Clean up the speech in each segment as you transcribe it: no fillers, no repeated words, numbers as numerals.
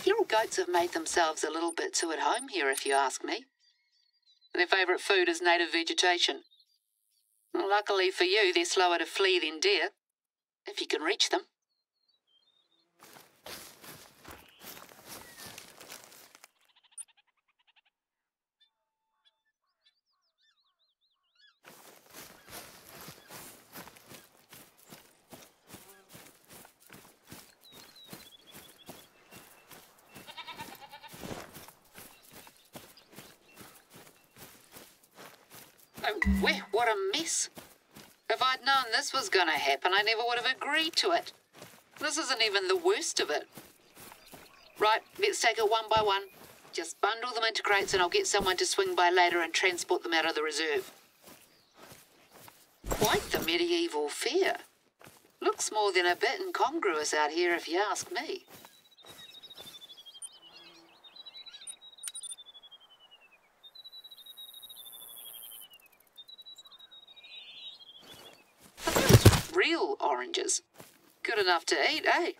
feral goats have made themselves a little bit too at home here, if you ask me. Their favourite food is native vegetation. Luckily for you, they're slower to flee than deer, if you can reach them. Oh, what a mess. If I'd known this was going to happen, I never would have agreed to it. This isn't even the worst of it. Right, let's take it one by one. Just bundle them into crates and I'll get someone to swing by later and transport them out of the reserve. Quite the medieval fair. Looks more than a bit incongruous out here if you ask me. Are those real oranges? Good enough to eat, eh?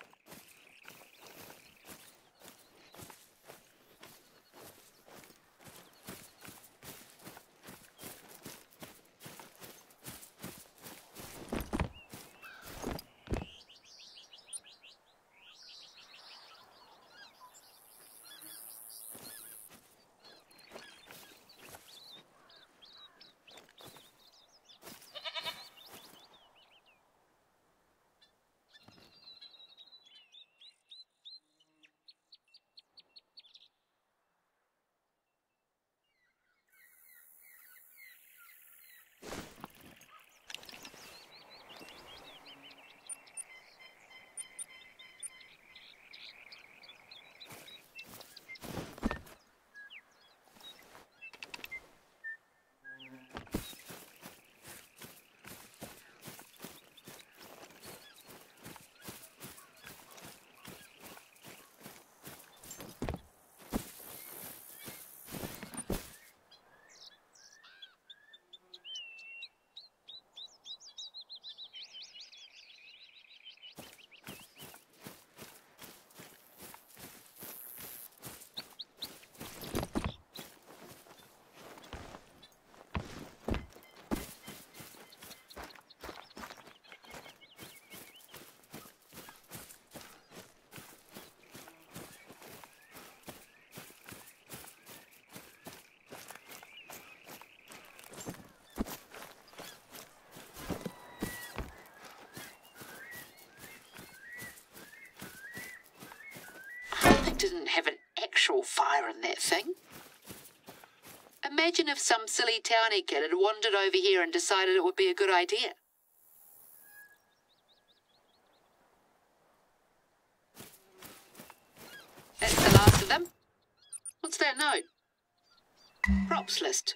Didn't have an actual fire in that thing. Imagine if some silly townie kid had wandered over here and decided it would be a good idea. That's the last of them. What's that note? Props list.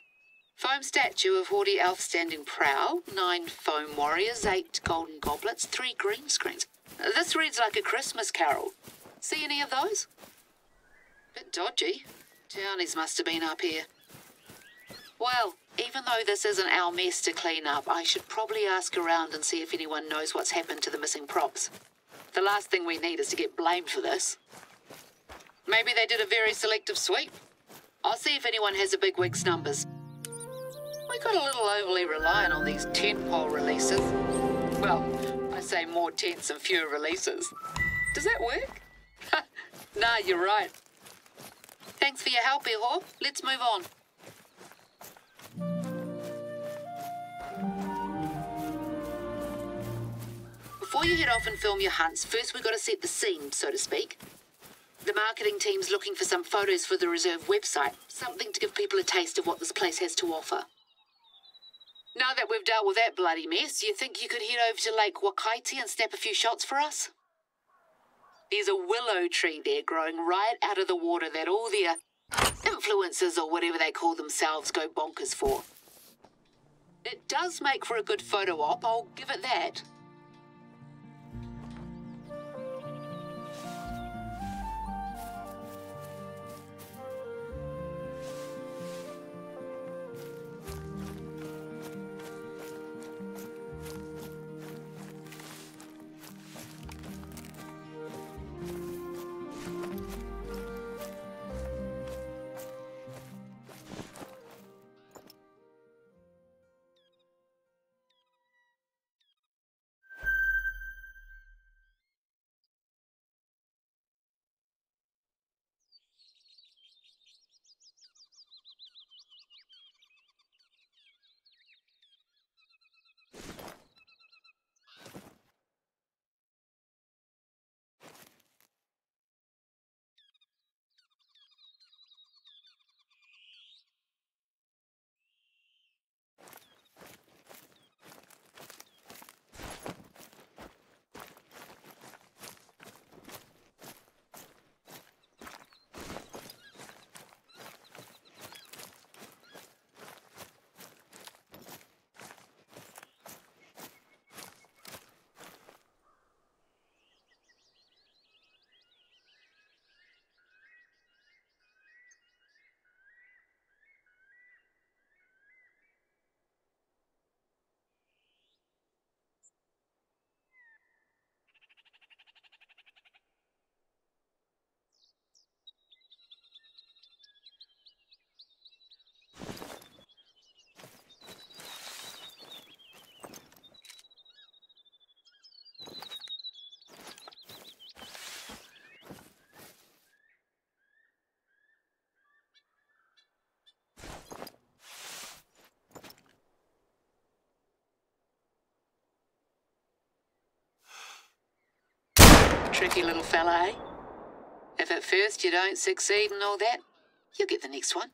Foam statue of haughty elf standing prow, 9 foam warriors, 8 golden goblets, 3 green screens. This reads like a Christmas carol. See any of those? Bit dodgy. Townies must have been up here. Well, even though this isn't our mess to clean up, I should probably ask around and see if anyone knows what's happened to the missing props. The last thing we need is to get blamed for this. Maybe they did a very selective sweep. I'll see if anyone has a big wig's numbers. We got a little overly reliant on these tentpole releases. Well, I say more tents and fewer releases. Does that work? Nah, you're right. Thanks for your help, Ehor. Let's move on. Before you head off and film your hunts, first we've got to set the scene, so to speak. The marketing team's looking for some photos for the reserve website, something to give people a taste of what this place has to offer. Now that we've dealt with that bloody mess, you think you could head over to Lake Wakaiti and snap a few shots for us? There's a willow tree there growing right out of the water that all the influencers or whatever they call themselves go bonkers for. It does make for a good photo op, I'll give it that. tricky little fella, eh? If at first you don't succeed and all that, you'll get the next one.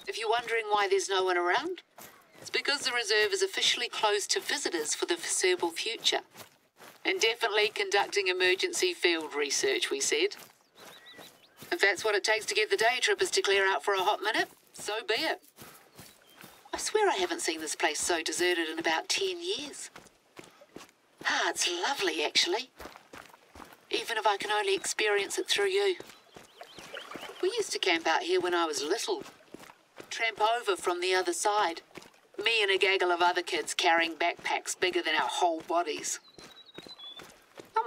If you're wondering why there's no one around, it's because the reserve is officially closed to visitors for the foreseeable future. And definitely conducting emergency field research, we said. If that's what it takes to get the day trippers to clear out for a hot minute, so be it. I swear I haven't seen this place so deserted in about 10 years. Ah, it's lovely, actually. Even if I can only experience it through you. We used to camp out here when I was little. Tramp over from the other side. Me and a gaggle of other kids carrying backpacks bigger than our whole bodies.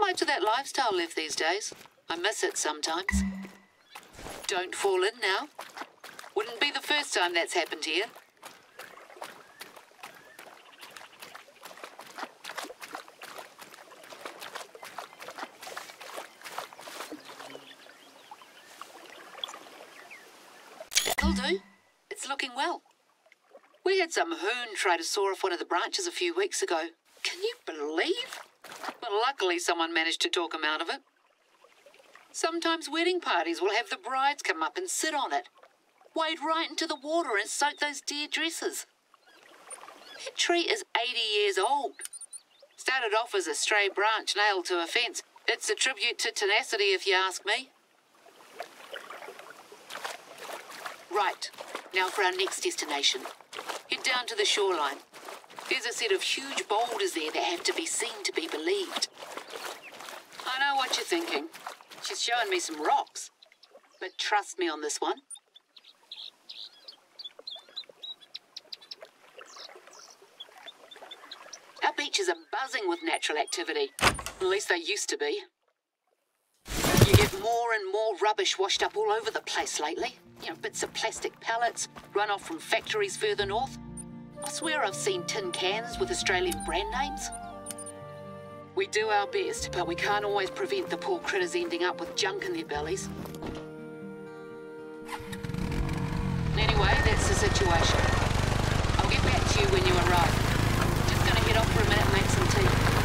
quite to that lifestyle live these days. I miss it sometimes. Don't fall in now. Wouldn't be the first time that's happened here. That'll do. It's looking well. We had some hoon try to saw off one of the branches a few weeks ago. Can you believe? Well, luckily someone managed to talk him out of it. Sometimes wedding parties will have the brides come up and sit on it. Wade right into the water and soak those dear dresses. That tree is 80 years old. Started off as a stray branch nailed to a fence. It's a tribute to tenacity, if you ask me. Right, now for our next destination. Head down to the shoreline. There's a set of huge boulders there that have to be seen to be believed. I know what you're thinking. She's showing me some rocks. But trust me on this one. Our beaches are buzzing with natural activity. At least they used to be. You get more and more rubbish washed up all over the place lately. You know, bits of plastic pellets, runoff from factories further north. I swear I've seen tin cans with Australian brand names. We do our best, but we can't always prevent the poor critters ending up with junk in their bellies. Anyway, that's the situation. I'll get back to you when you arrive. Just gonna head off for a minute and make some tea.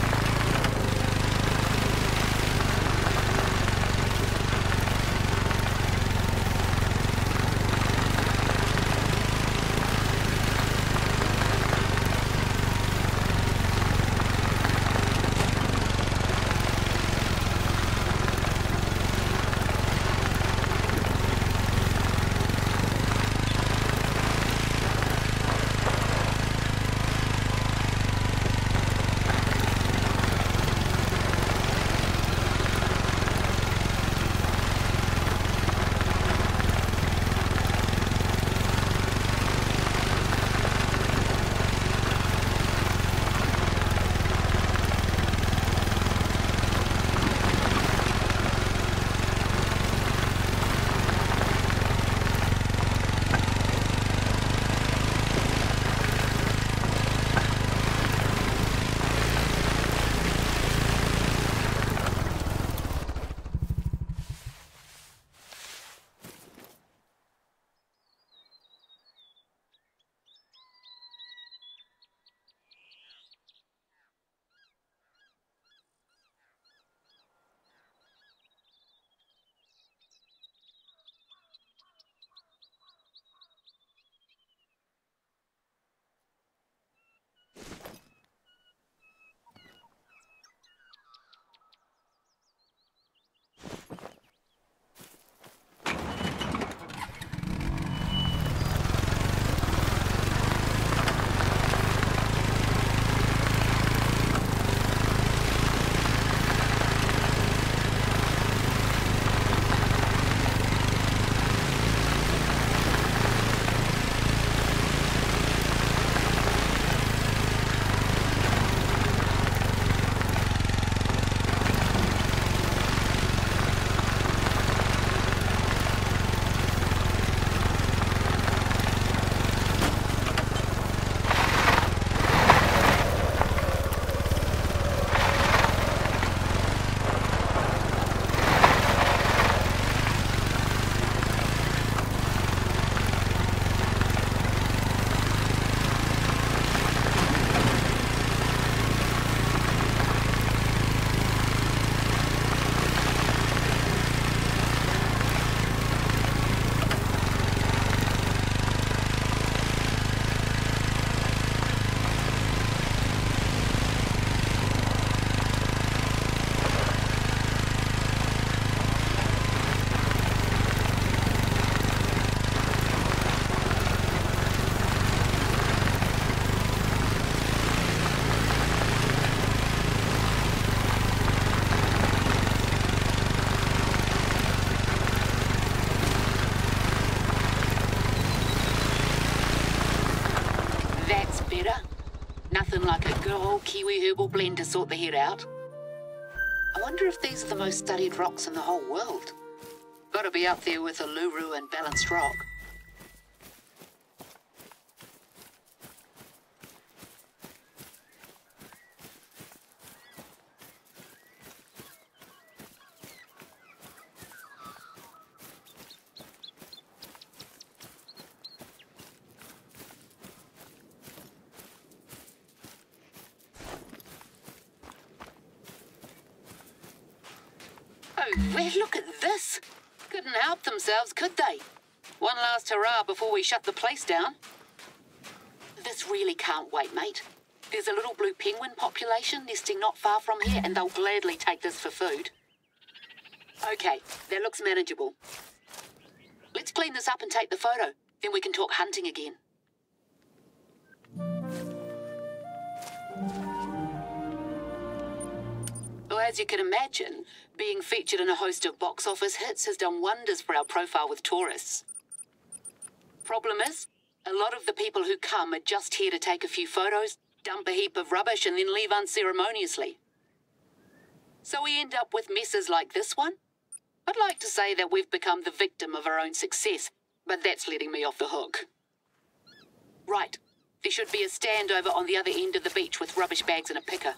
Nothing like a good old Kiwi herbal blend to sort the head out. I wonder if these are the most studied rocks in the whole world. Gotta be up there with Uluru and Balanced Rock. Oh, well, look at this. Couldn't help themselves, could they? One last hurrah before we shut the place down. This really can't wait, mate. There's a little blue penguin population nesting not far from here, and they'll gladly take this for food. Okay, that looks manageable. Let's clean this up and take the photo. Then we can talk hunting again. Well, as you can imagine, being featured in a host of box office hits has done wonders for our profile with tourists. Problem is, a lot of the people who come are just here to take a few photos, dump a heap of rubbish, and then leave unceremoniously. So we end up with messes like this one. I'd like to say that we've become the victim of our own success, but that's letting me off the hook. Right, there should be a stand over on the other end of the beach with rubbish bags and a picker.